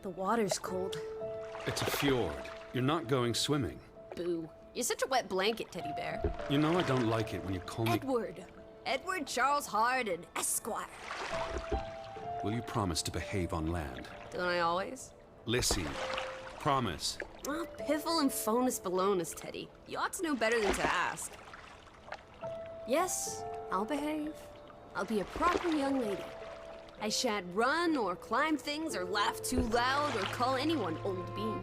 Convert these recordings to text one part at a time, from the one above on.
The water's cold. It's a fjord. You're not going swimming. Boo. You're such a wet blanket, teddy bear. You know I don't like it when you call me... Edward. Edward Charles Hardin, Esquire. Will you promise to behave on land? Don't I always? Lissy, promise. Oh, piffle and phonus balonus, Teddy. You ought to know better than to ask. Yes, I'll behave. I'll be a proper young lady. I shan't run or climb things or laugh too loud or call anyone old bean.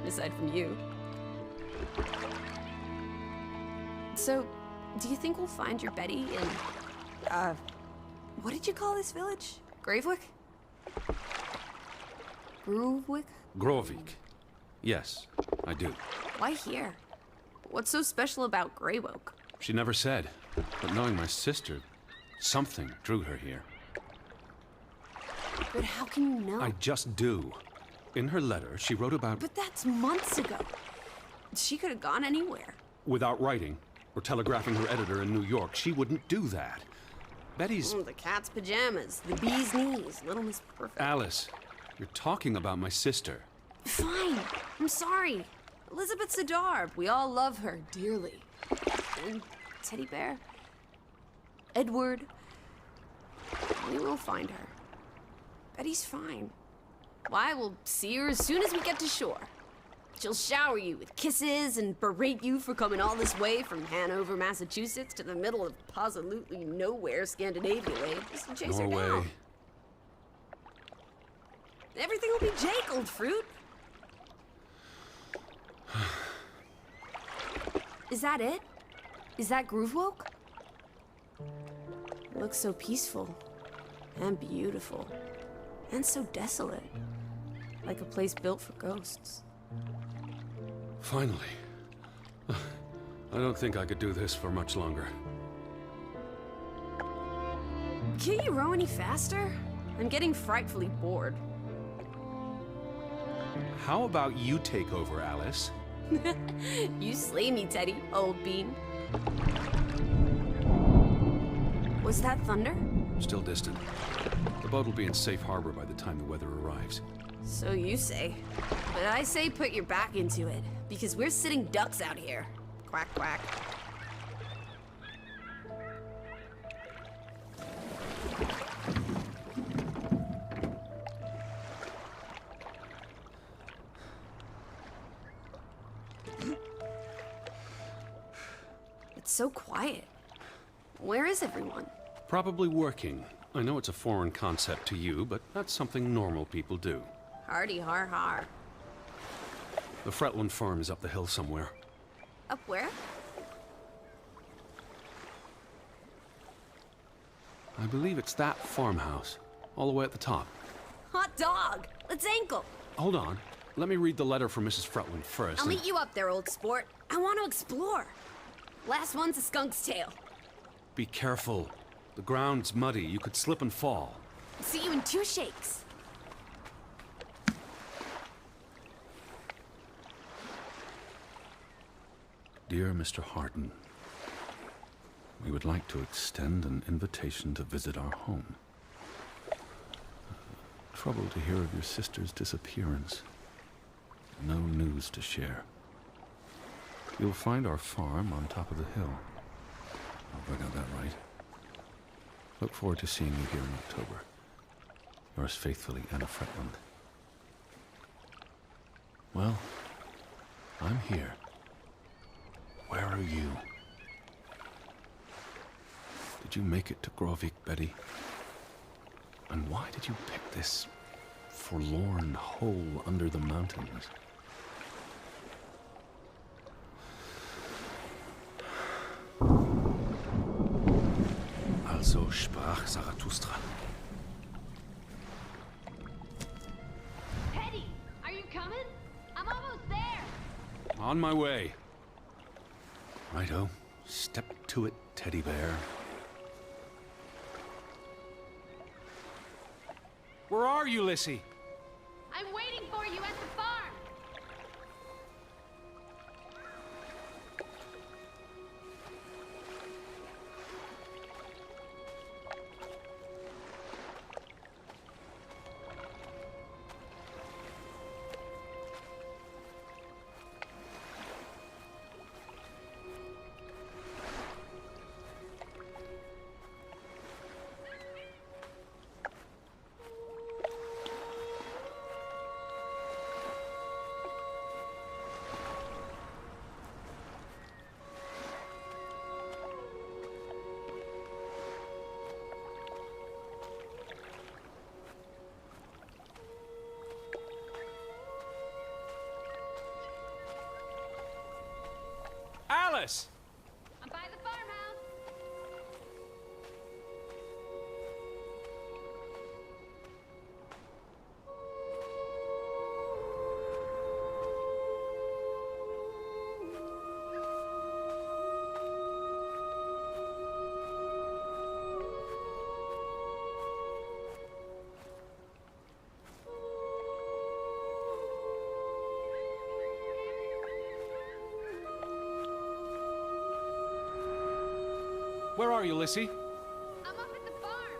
Aside from you. So, do you think we'll find your Betty in, what did you call this village? Gravewick? Grovewick? Grovik. Yes, I do. Why here? What's so special about Greywoke? She never said, but knowing my sister, something drew her here. But how can you know? I just do. In her letter, she wrote about... But that's months ago. She could have gone anywhere. Without writing, or telegraphing her editor in New York, she wouldn't do that. Betty's... The cat's pajamas, the bee's knees, Little Miss Perfect. Alice, you're talking about my sister. Fine, I'm sorry. Elizabeth Sidarb, we all love her dearly. And Teddy Bear, Edward, we will find her. Betty's fine. Why, we'll see her as soon as we get to shore. She'll shower you with kisses and berate you for coming all this way from Hanover, Massachusetts to the middle of absolutely nowhere Scandinavia way just to chase her Norway. down. Everything will be Jake, old fruit. Is that it? Is that Groovewoke? It looks so peaceful and beautiful and so desolate, like a place built for ghosts. Finally. I don't think I could do this for much longer. Can't you row any faster? I'm getting frightfully bored. How about you take over, Alice? You slay me, Teddy, old bean. Was that thunder? Still distant. The boat will be in safe harbor by the time the weather arrives. So you say. But I say put your back into it, because we're sitting ducks out here. Quack, quack. It's so quiet. Where is everyone? Probably working. I know it's a foreign concept to you, but that's something normal people do. Hardy har har. The Fretland farm is up the hill somewhere. Up where? I believe it's that farmhouse, all the way at the top. Hot dog! Let's ankle! Hold on. Let me read the letter from Mrs. Fretland first. I'll meet you up there, old sport. I want to explore. Last one's a skunk's tail. Be careful. The ground's muddy. You could slip and fall. I'll see you in 2 shakes. Dear Mr. Hardin, we would like to extend an invitation to visit our home. Troubled to hear of your sister's disappearance. No news to share. You'll find our farm on top of the hill. I hope I got that right. Look forward to seeing you here in October. Yours faithfully, Anna Fretland. Well, I'm here. Where are you? Did you make it to Grovik, Betty? And why did you pick this forlorn hole under the mountains? Also sprach Zarathustra. Teddy, are you coming? I'm almost there. On my way. Righto. Step to it, teddy bear. Where are you, Lissy? I'm waiting for you at the farm. us? I'm by the farmhouse. Where are you, Lissy? I'm up at the farm.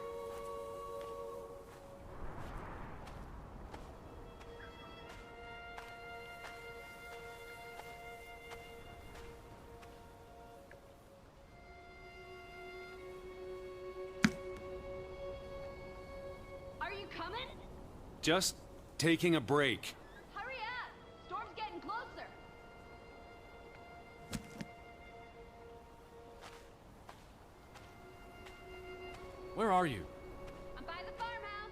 Are you coming? Just taking a break. Hurry up! Storm's getting closer. Where are you? I'm by the farmhouse.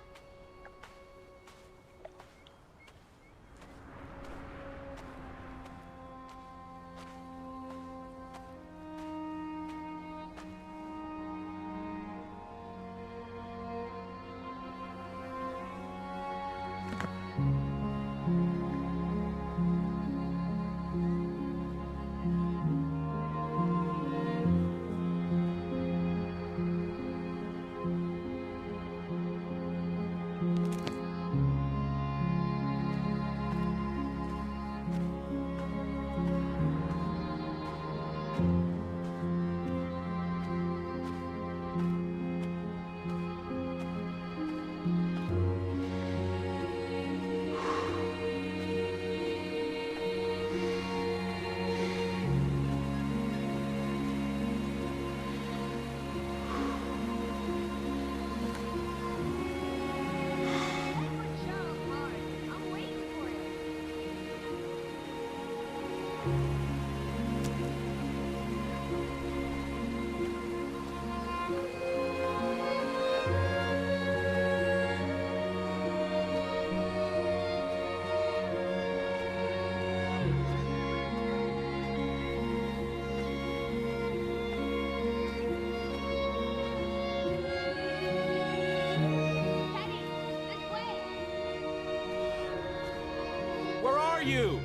you?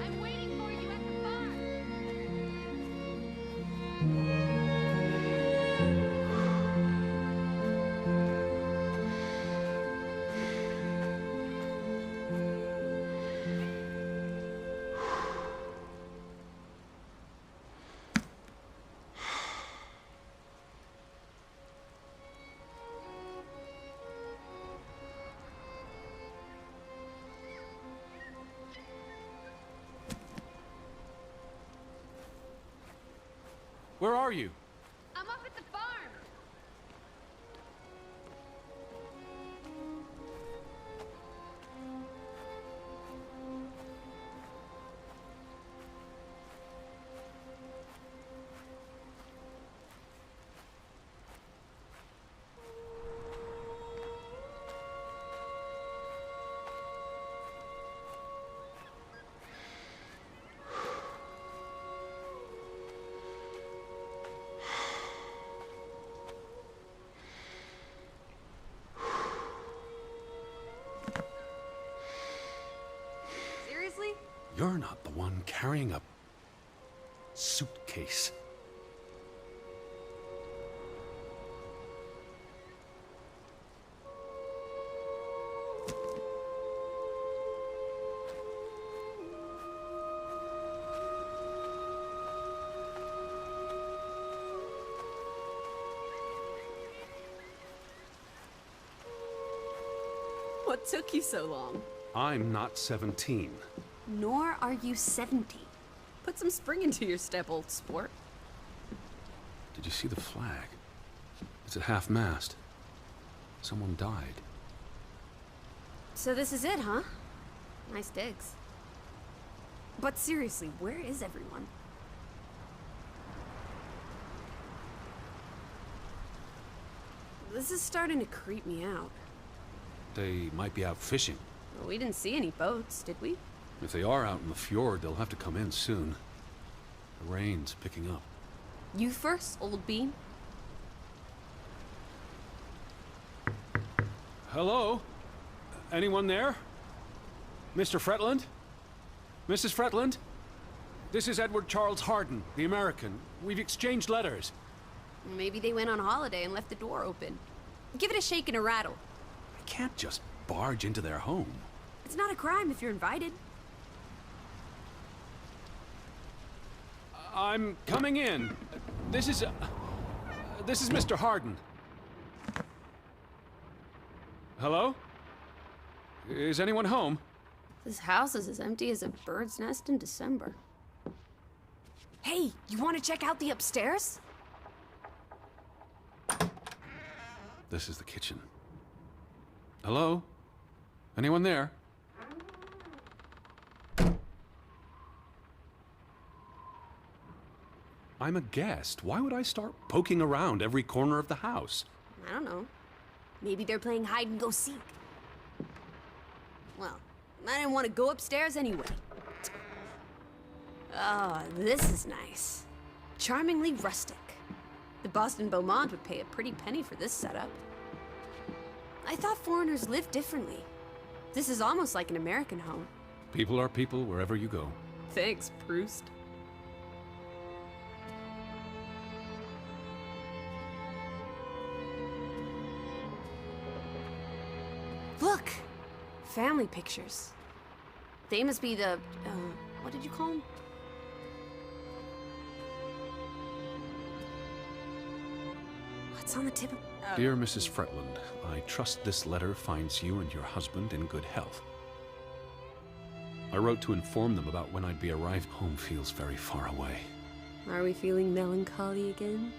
I'm waiting for you at the farm. Where are you? I'm up at the farm. Seriously? You're not the one carrying a suitcase. What took you so long? I'm not 17. Nor are you 70. Put some spring into your step, old sport. Did you see the flag? It's at half-mast. Someone died. So this is it, huh? Nice digs. But seriously, where is everyone? This is starting to creep me out. They might be out fishing. Well, we didn't see any boats, did we? If they are out in the fjord, they'll have to come in soon. The rain's picking up. You first, old bean. Hello? Anyone there? Mr. Fretland? Mrs. Fretland? This is Edward Charles Harden, the American. We've exchanged letters. Maybe they went on holiday and left the door open. Give it a shake and a rattle. I can't just barge into their home. It's not a crime if you're invited. I'm coming in. This is Mr. Harden. Hello? Is anyone home? This house is as empty as a bird's nest in December. Hey, you want to check out the upstairs? This is the kitchen. Hello? Anyone there? I'm a guest. Why would I start poking around every corner of the house? I don't know. Maybe they're playing hide and go seek. Well, I didn't want to go upstairs anyway. Oh, this is nice. Charmingly rustic. The Boston Beaumont would pay a pretty penny for this setup. I thought foreigners lived differently. This is almost like an American home. People are people wherever you go. Thanks, Proust. Look! Family pictures. They must be the, what did you call them? What's on the tip of... Dear Mrs. Fretland, I trust this letter finds you and your husband in good health. I wrote to inform them about when I'd be arriving. Home feels very far away. Are we feeling melancholy again?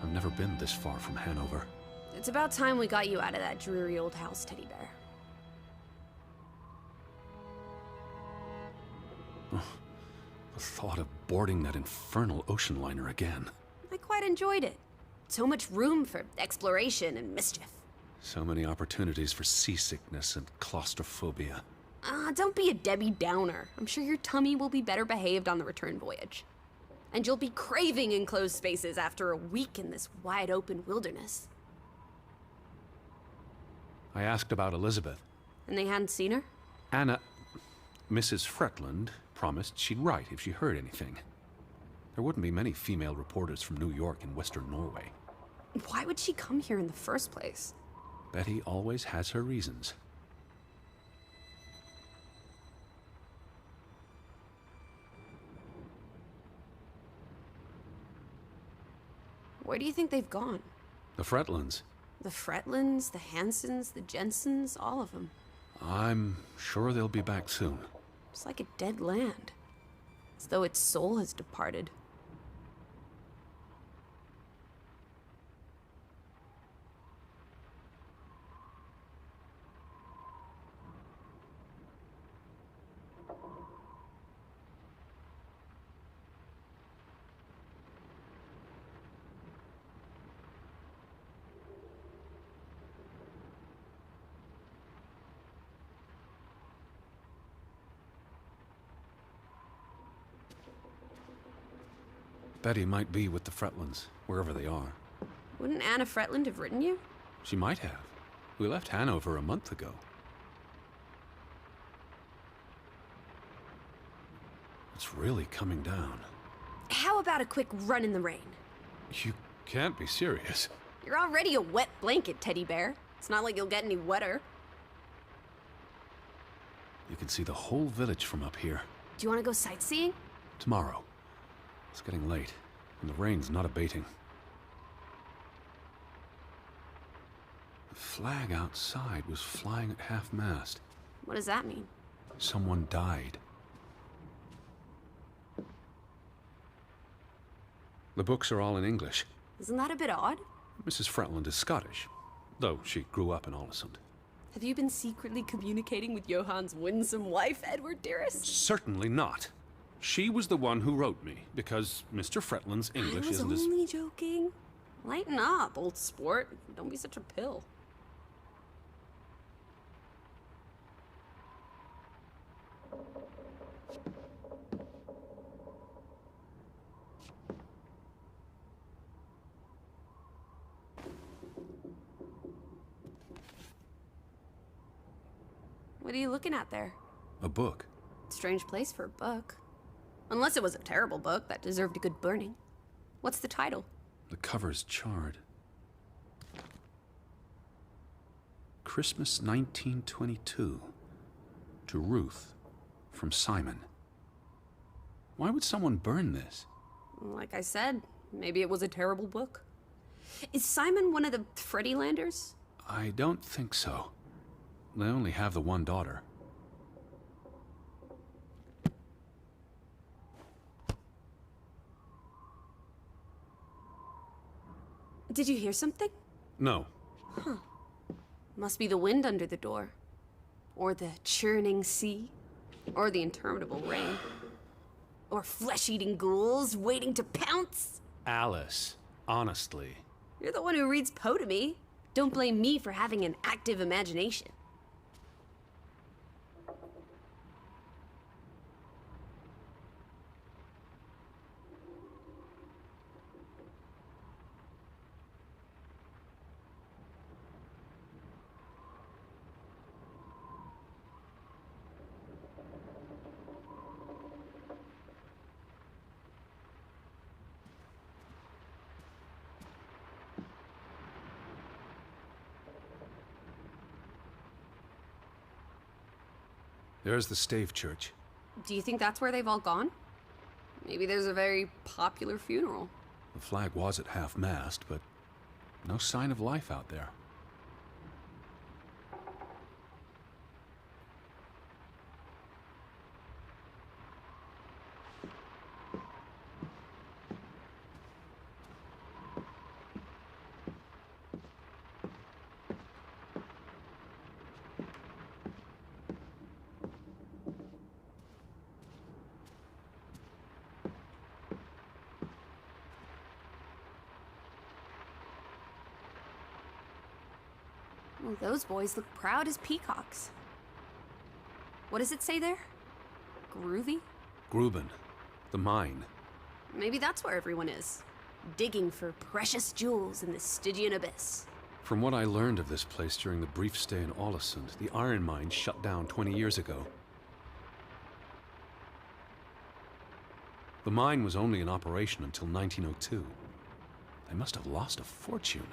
I've never been this far from Hanover. It's about time we got you out of that dreary old house, Teddy Bear. The thought of boarding that infernal ocean liner again. I quite enjoyed it. So much room for exploration and mischief. So many opportunities for seasickness and claustrophobia. Don't be a Debbie Downer. I'm sure your tummy will be better behaved on the return voyage. And you'll be craving enclosed spaces after a week in this wide-open wilderness. I asked about Elizabeth. And they hadn't seen her? Mrs. Fretland promised she'd write if she heard anything. There wouldn't be many female reporters from New York and Western Norway. Why would she come here in the first place? Betty always has her reasons. Where do you think they've gone? The Fretlands. The Fretlands, the Hansons, the Jensens, all of them. I'm sure they'll be back soon. It's like a dead land. As though its soul has departed. Betty might be with the Fretlands, wherever they are. Wouldn't Anna Fretland have written you? She might have. We left Hanover a month ago. It's really coming down. How about a quick run in the rain? You can't be serious. You're already a wet blanket, Teddy Bear. It's not like you'll get any wetter. You can see the whole village from up here. Do you want to go sightseeing? Tomorrow. It's getting late, and the rain's not abating. The flag outside was flying at half-mast. What does that mean? Someone died. The books are all in English. Isn't that a bit odd? Mrs. Fretland is Scottish, though she grew up in Aalesund. Have you been secretly communicating with Johann's winsome wife, Edward, dearest? Certainly not. She was the one who wrote me, because Mr. Fretland's English isn't I was as... only joking. Lighten up, old sport. Don't be such a pill. What are you looking at there? A book. Strange place for a book. Unless it was a terrible book that deserved a good burning. What's the title? The cover's charred. Christmas 1922. To Ruth, from Simon. Why would someone burn this? Like I said, maybe it was a terrible book. Is Simon one of the Freddylanders? I don't think so. They only have the one daughter. Did you hear something? No. Must be the wind under the door. Or the churning sea. Or the interminable rain. Or flesh-eating ghouls waiting to pounce. Alice, honestly. You're the one who reads Poe to me. Don't blame me for having an active imagination. There's the Stave Church. Do you think that's where they've all gone? Maybe there's a very popular funeral. The flag was at half-mast, but no sign of life out there. Oh, those boys look proud as peacocks. What does it say there? Groovy? Gruben, the mine. Maybe that's where everyone is. Digging for precious jewels in the Stygian abyss. From what I learned of this place during the brief stay in Ålesund, the iron mine shut down 20 years ago. The mine was only in operation until 1902. They must have lost a fortune.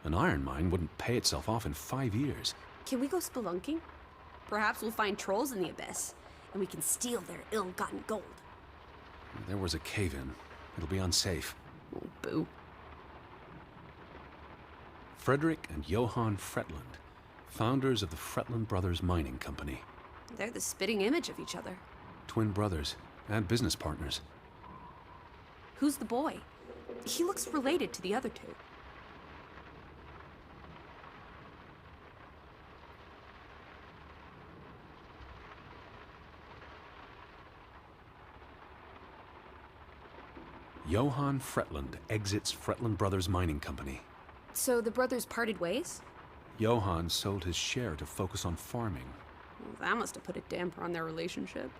An iron mine wouldn't pay itself off in 5 years. Can we go spelunking? Perhaps we'll find trolls in the abyss, and we can steal their ill-gotten gold. There was a cave-in. It'll be unsafe. Oh, boo. Frederick and Johann Fretland, founders of the Fretland Brothers Mining Company. They're the spitting image of each other. Twin brothers and business partners. Who's the boy? He looks related to the other two. Johann Fretland exits Fretland Brothers Mining Company. So the brothers parted ways? Johann sold his share to focus on farming. Well, that must have put a damper on their relationship.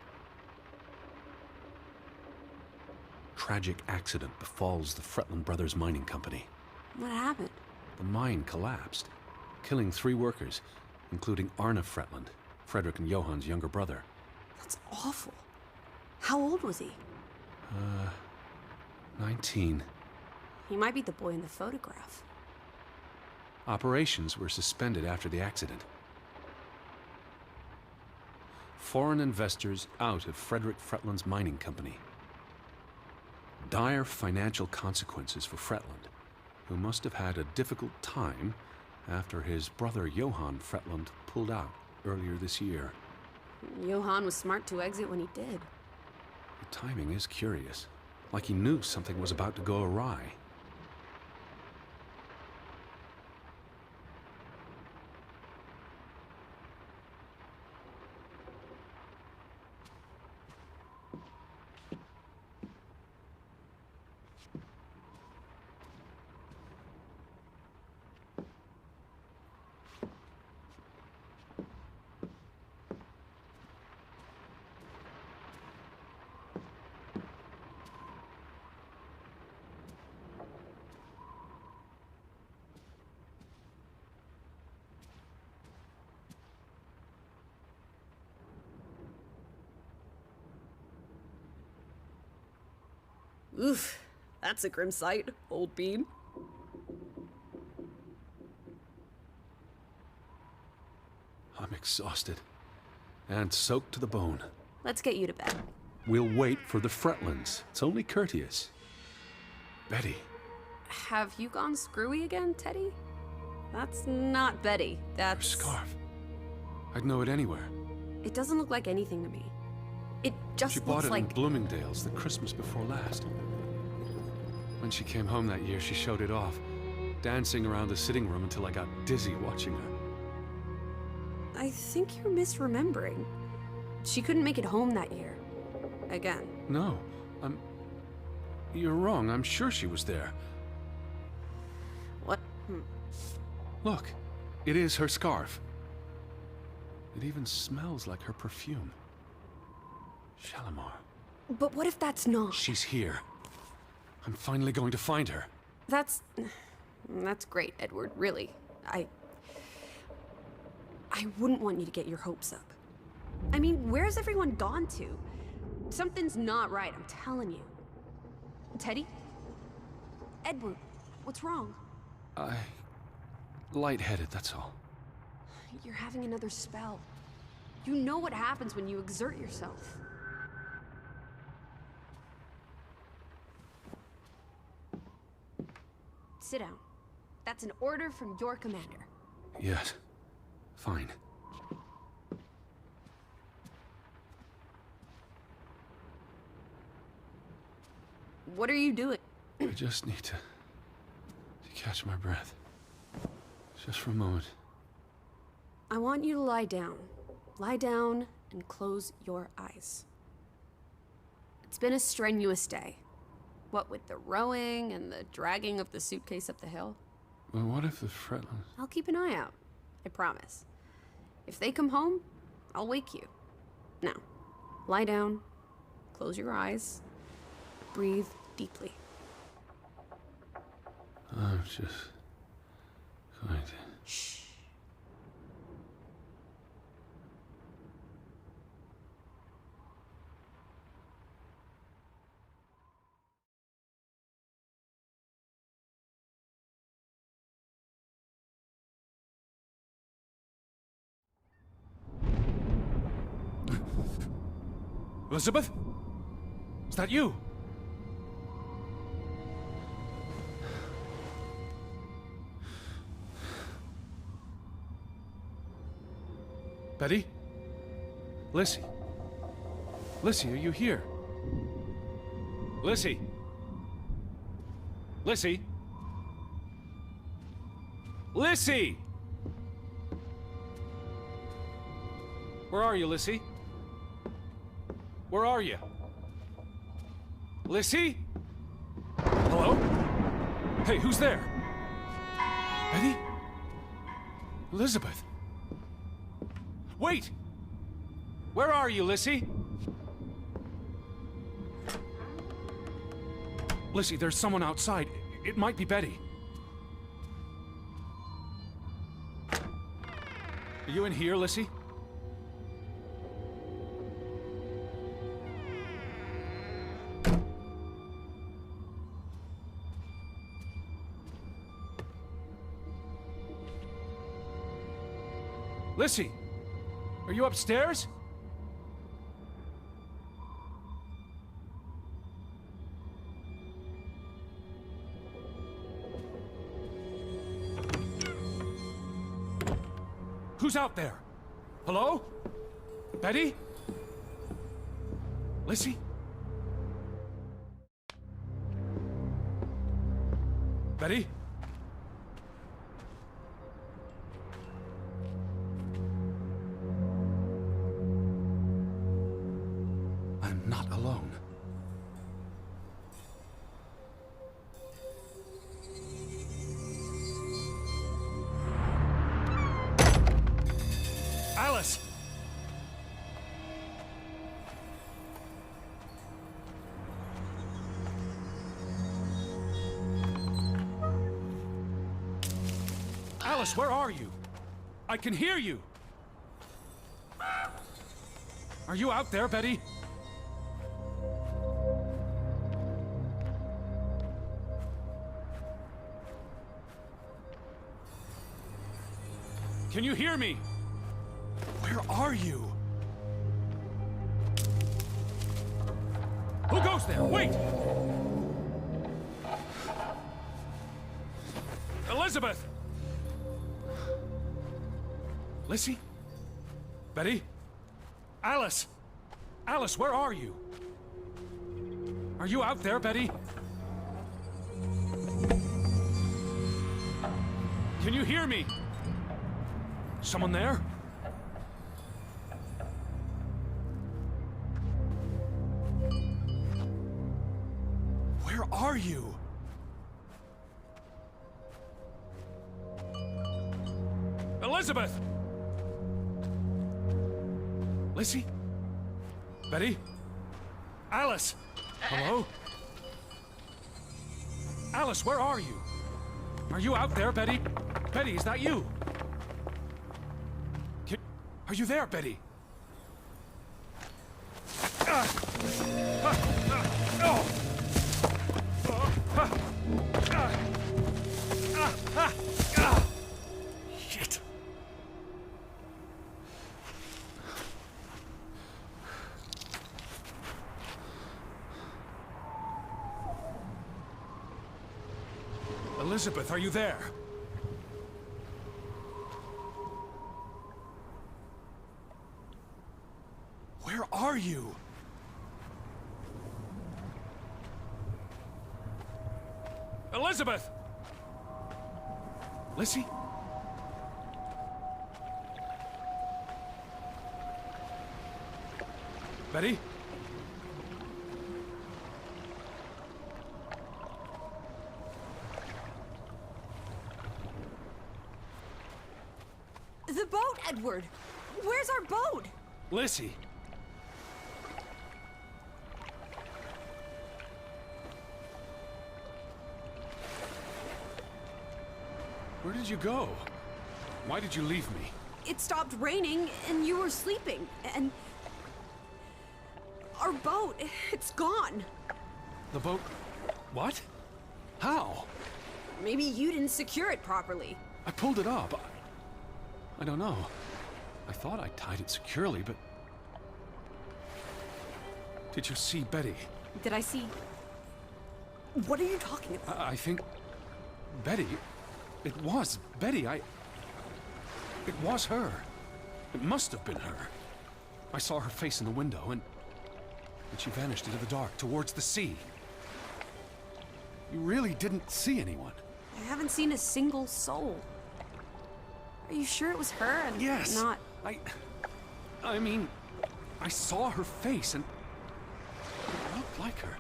Tragic accident befalls the Fretland Brothers Mining Company. What happened? The mine collapsed, killing 3 workers, including Arne Fretland, Frederick and Johann's younger brother. That's awful. How old was he? 19. He might be the boy in the photograph. Operations were suspended after the accident. Foreign investors out of Frederick Fretland's mining company. Dire financial consequences for Fretland, who must have had a difficult time after his brother Johann Fretland pulled out earlier this year. Johann was smart to exit when he did. The timing is curious, like he knew something was about to go awry. Oof, that's a grim sight, old bean. I'm exhausted. And soaked to the bone. Let's get you to bed. We'll wait for the Fretlands. It's only courteous. Betty. Have you gone screwy again, Teddy? That's not Betty. Her That's... scarf. I'd know it anywhere. It doesn't look like anything to me. It just She bought looks it like... in Bloomingdale's the Christmas before last. When she came home that year, she showed it off, dancing around the sitting room until I got dizzy watching her. I think you're misremembering. She couldn't make it home that year. Again. No, you're wrong. I'm sure she was there. What? Look, it is her scarf. It even smells like her perfume. Shalimar. But what if that's not? She's here. I'm finally going to find her. That's great, Edward, really. I wouldn't want you to get your hopes up. I mean, where's everyone gone to? Something's not right, I'm telling you. Teddy? Edward, what's wrong? Lightheaded, that's all. You're having another spell. You know what happens when you exert yourself. Sit down. That's an order from your commander. Yes. Fine. What are you doing? I just need to catch my breath. Just for a moment. I want you to lie down. Lie down and close your eyes. It's been a strenuous day. What with the rowing and the dragging of the suitcase up the hill. But what if the Fretlands... I'll keep an eye out. I promise. If they come home, I'll wake you. Now, lie down, close your eyes, breathe deeply. I'm just going to... Shh. Elizabeth? Is that you? Betty? Lissy? Lissy, are you here? Lissy? Lissy? Lissy! Where are you, Lissy? Where are you? Lissy? Hello? Hey, who's there? Betty? Elizabeth? Wait! Where are you, Lissy? Lissy, there's someone outside. It might be Betty. Are you in here, Lissy? Lissy, are you upstairs? Who's out there? Hello? Betty? Lissy? Betty? I'm not alone. Alice! Alice, where are you? I can hear you! Are you out there, Betty? Can you hear me? Where are you? Who goes there? Wait! Elizabeth! Lissy? Betty? Alice! Alice, where are you? Are you out there, Betty? Can you hear me? Someone there? Where are you? Elizabeth! Lissy? Betty? Alice! Hello? Alice, where are you? Are you out there, Betty? Betty, is that you? Are you there, Betty? Shit. Elizabeth, are you there? Where are you? Elizabeth! Lissy? Betty? The boat, Edward! Where's our boat? Lissy? Where did you go? Why did you leave me? It stopped raining and you were sleeping, and our boat, it's gone. The boat... What? How? Maybe you didn't secure it properly. I pulled it up. I don't know. I thought I tied it securely, but... Did you see Betty? Did I see... What are you talking about? I think... Betty... It was Betty. It was her. It must have been her. I saw her face in the window, and she vanished into the dark, towards the sea. You really didn't see anyone? I haven't seen a single soul. Are you sure it was her and Yes. not... I mean, I saw her face, and it looked like her.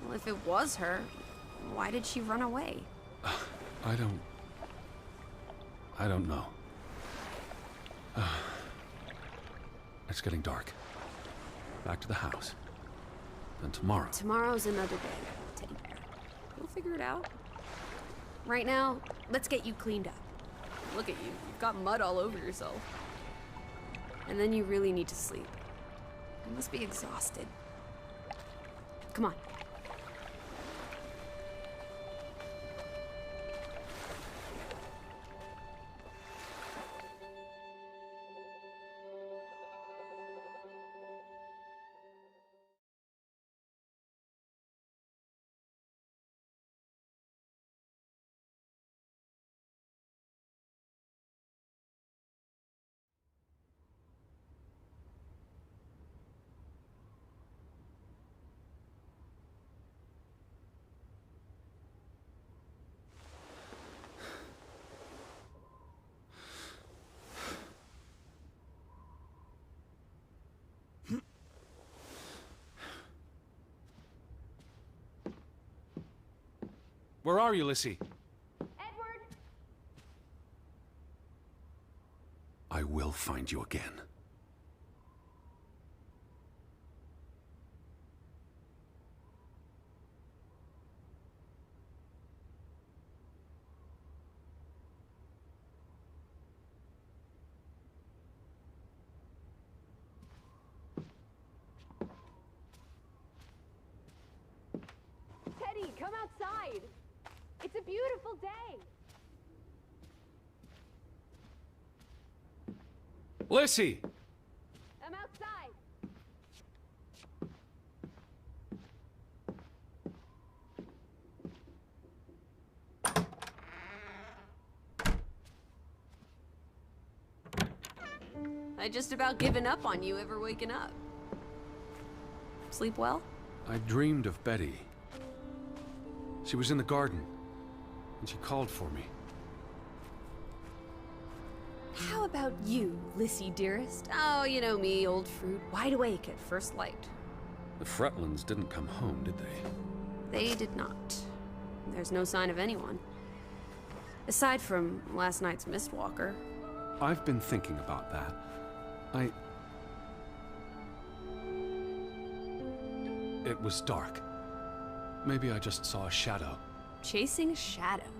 Well, if it was her, why did she run away? I don't know. It's getting dark. Back to the house. Then tomorrow. Tomorrow's another day, Teddy Bear. We'll figure it out. Right now, let's get you cleaned up. Look at you. You've got mud all over yourself. And then you really need to sleep. You must be exhausted. Come on. Where are you, Lissy? Edward! I will find you again. Teddy, come outside! It's a beautiful day! Lissy! I'm outside. I just about given up on you ever waking up. Sleep well? I dreamed of Betty. She was in the garden, and she called for me. How about you, Lissy dearest? Oh, you know me, old fruit, wide awake at first light. The Fretlands didn't come home, did they? They did not. There's no sign of anyone. Aside from last night's Mistwalker. I've been thinking about that. It was dark. Maybe I just saw a shadow. Chasing a shadow?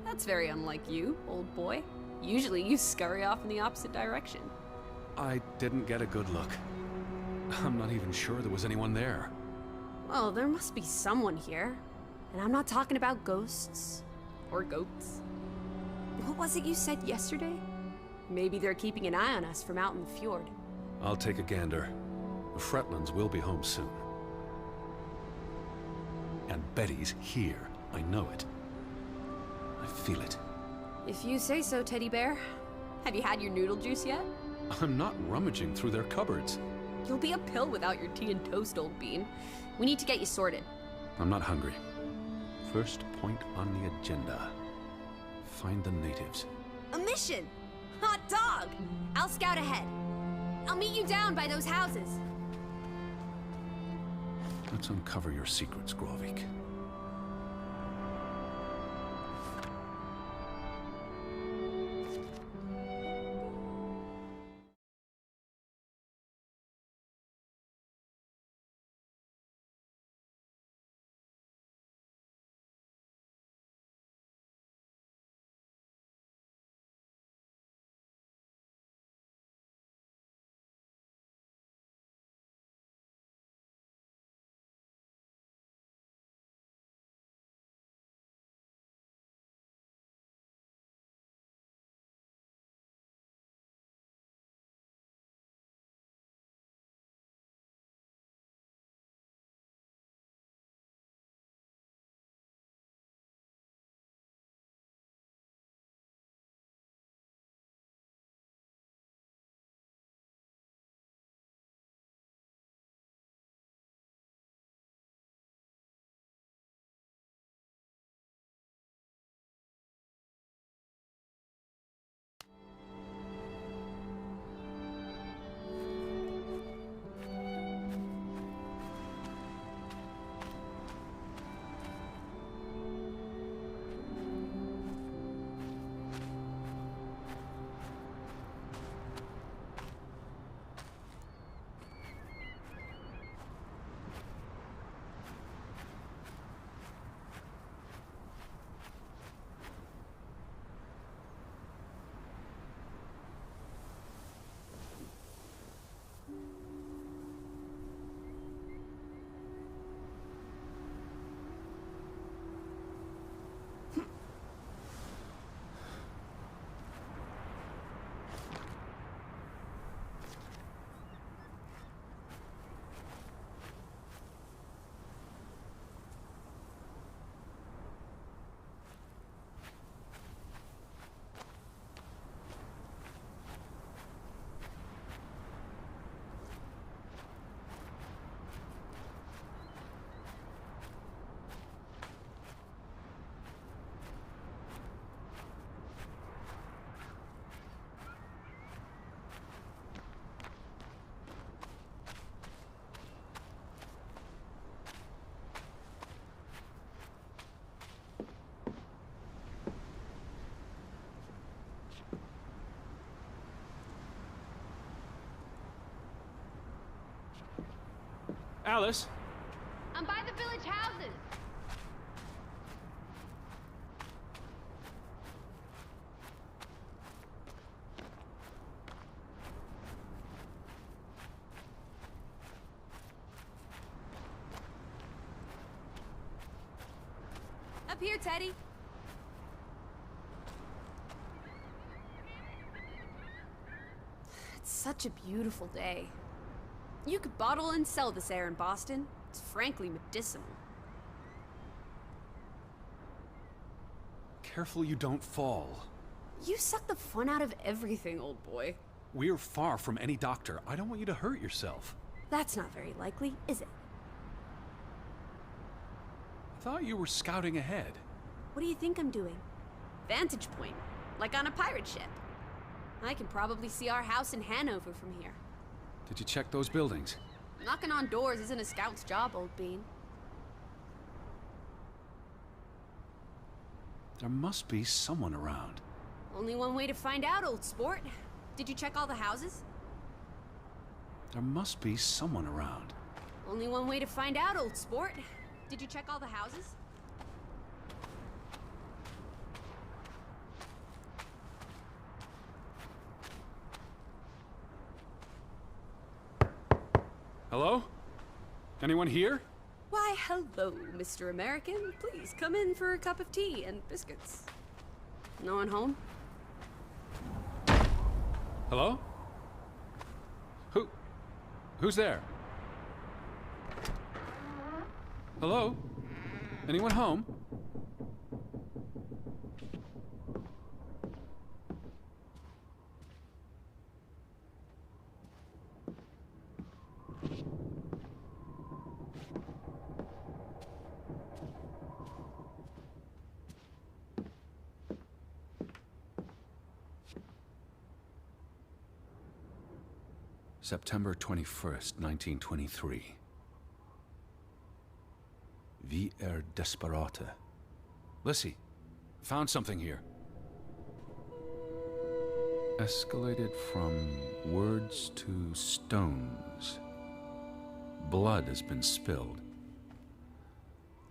That's very unlike you, old boy. Usually you scurry off in the opposite direction. I didn't get a good look. I'm not even sure there was anyone there. Well, there must be someone here. And I'm not talking about ghosts. Or goats. What was it you said yesterday? Maybe they're keeping an eye on us from out in the fjord. I'll take a gander. The Fretlands will be home soon. And Betty's here. I know it. I feel it. If you say so, teddy bear. Have you had your noodle juice yet? I'm not rummaging through their cupboards. You'll be a pill without your tea and toast, old bean. We need to get you sorted. I'm not hungry. First point on the agenda. Find the natives. A mission! Hot dog! I'll scout ahead. I'll meet you down by those houses. Let's uncover your secrets, Grovik. Alice? I'm by the village houses. Up here, Teddy. It's such a beautiful day. You could bottle and sell this air in Boston. It's frankly medicinal. Careful you don't fall. You suck the fun out of everything, old boy. We're far from any doctor. I don't want you to hurt yourself. That's not very likely, is it? I thought you were scouting ahead. What do you think I'm doing? Vantage point, like on a pirate ship. I can probably see our house in Hanover from here. Did you check those buildings? Knocking on doors isn't a scout's job, old bean. There must be someone around. Only one way to find out, old sport. Did you check all the houses? There must be someone around. Only one way to find out, old sport. Did you check all the houses? Hello? Anyone here? Why, hello, Mr. American. Please come in for a cup of tea and biscuits. No one home? Hello? Who's there? Hello? Anyone home? September 21st, 1923. Vi desperata. Lissy, found something here. Escalated from words to stones. Blood has been spilled.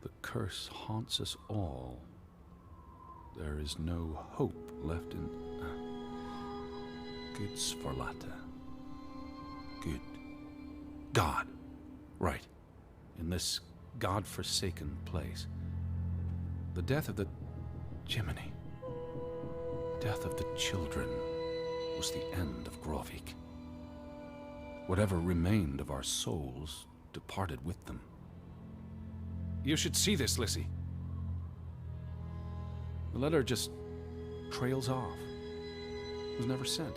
The curse haunts us all. There is no hope left in... Good Sforlata. Good. God. Right. In this God-forsaken place. The death of the... Jiminy. Death of the children was the end of Grovik. Whatever remained of our souls departed with them. You should see this, Lissy. The letter just trails off. It was never sent.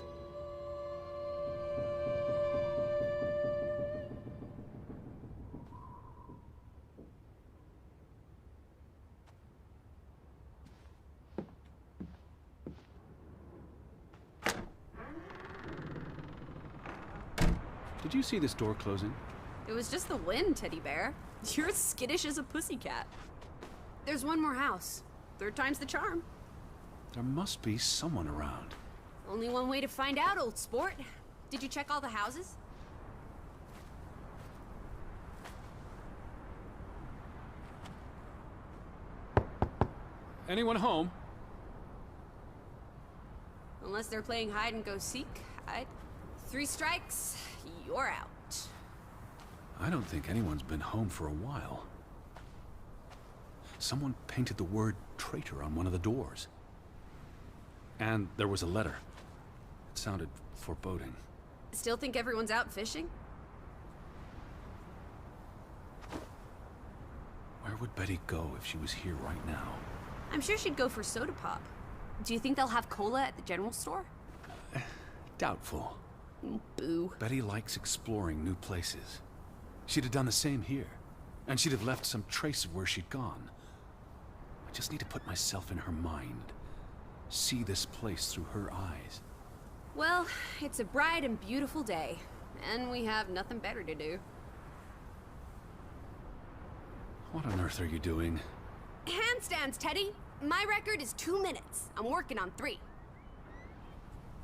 Did you see this door closing? It was just the wind, teddy bear. You're as skittish as a pussycat. There's one more house. Third time's the charm. There must be someone around. Only one way to find out, old sport. Did you check all the houses? Anyone home? Unless they're playing hide and go seek, I'd... 3 strikes, you're out. I don't think anyone's been home for a while. Someone painted the word traitor on one of the doors. And there was a letter. It sounded foreboding. Still think everyone's out fishing? Where would Betty go if she was here right now? I'm sure she'd go for soda pop. Do you think they'll have cola at the general store? Doubtful. Boo. Betty likes exploring new places. She'd have done the same here. And she'd have left some trace of where she'd gone. I just need to put myself in her mind. See this place through her eyes. Well, it's a bright and beautiful day. And we have nothing better to do. What on earth are you doing? Handstands, Teddy! My record is 2 minutes. I'm working on 3.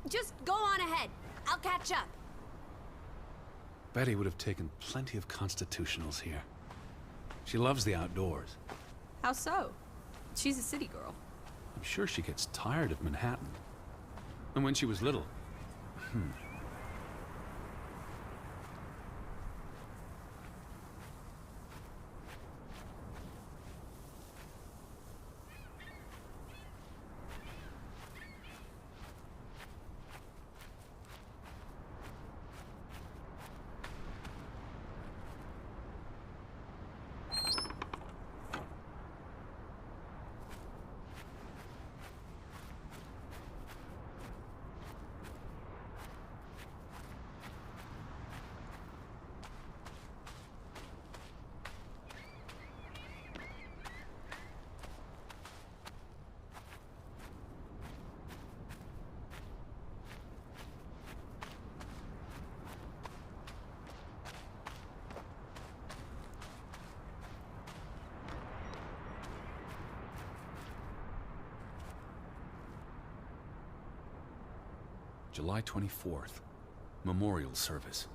Just go on ahead. I'll catch up. Betty would have taken plenty of constitutionals here. She loves the outdoors. How so? She's a city girl. I'm sure she gets tired of Manhattan. And when she was little... July 24th. Memorial service.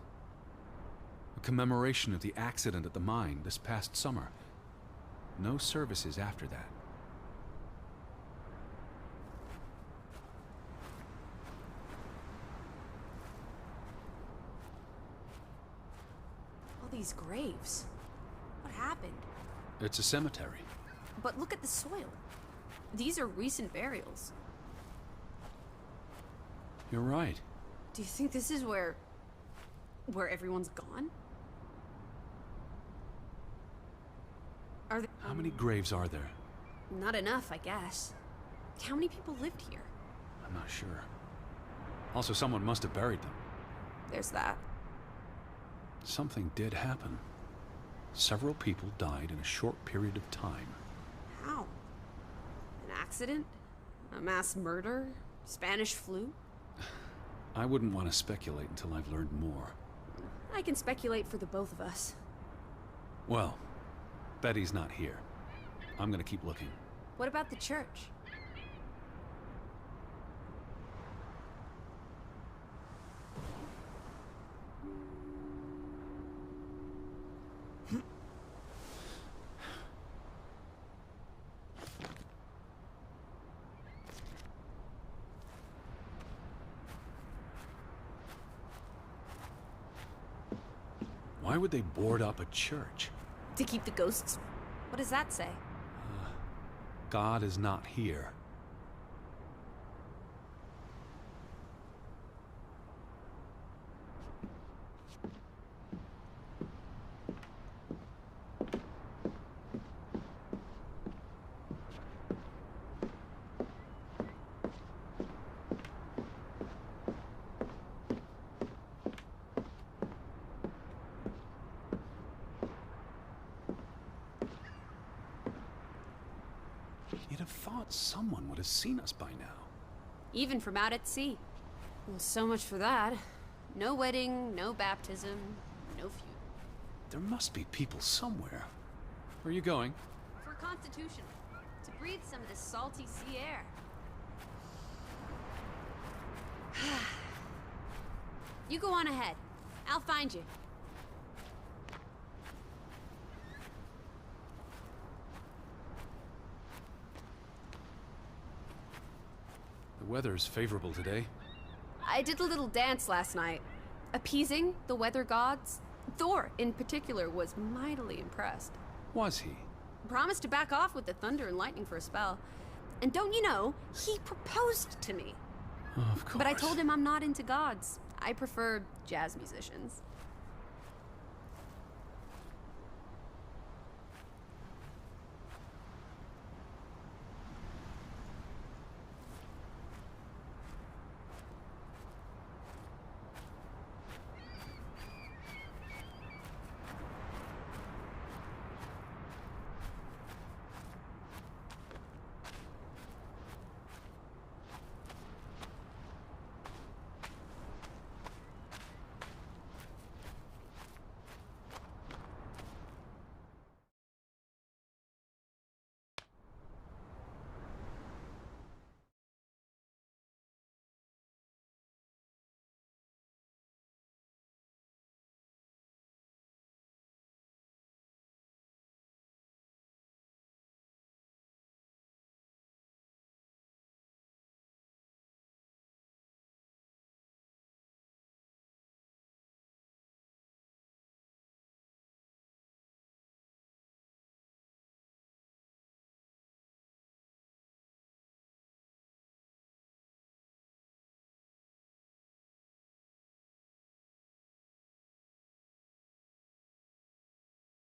A commemoration of the accident at the mine this past summer. No services after that. All these graves. What happened? It's a cemetery. But look at the soil. These are recent burials. You're right. Do you think this is where everyone's gone? Are there... How many graves are there? Not enough, I guess. How many people lived here? I'm not sure. Also, someone must have buried them. There's that. Something did happen. Several people died in a short period of time. How? An accident? A mass murder? Spanish flu? I wouldn't want to speculate until I've learned more. I can speculate for the both of us. Well, Betty's not here. I'm gonna keep looking. What about the church? Why would they board up a church? To keep the ghosts? What does that say? God is not here. You'd have thought someone would have seen us by now. Even from out at sea. Well, so much for that. No wedding, no baptism, no feud. There must be people somewhere. Where are you going? For Constitution. To breathe some of this salty sea air. You go on ahead. I'll find you. The weather's favorable today. I did a little dance last night, appeasing the weather gods. Thor, in particular, was mightily impressed. Was he? Promised to back off with the thunder and lightning for a spell. And don't you know, he proposed to me. Of course. But I told him I'm not into gods. I prefer jazz musicians.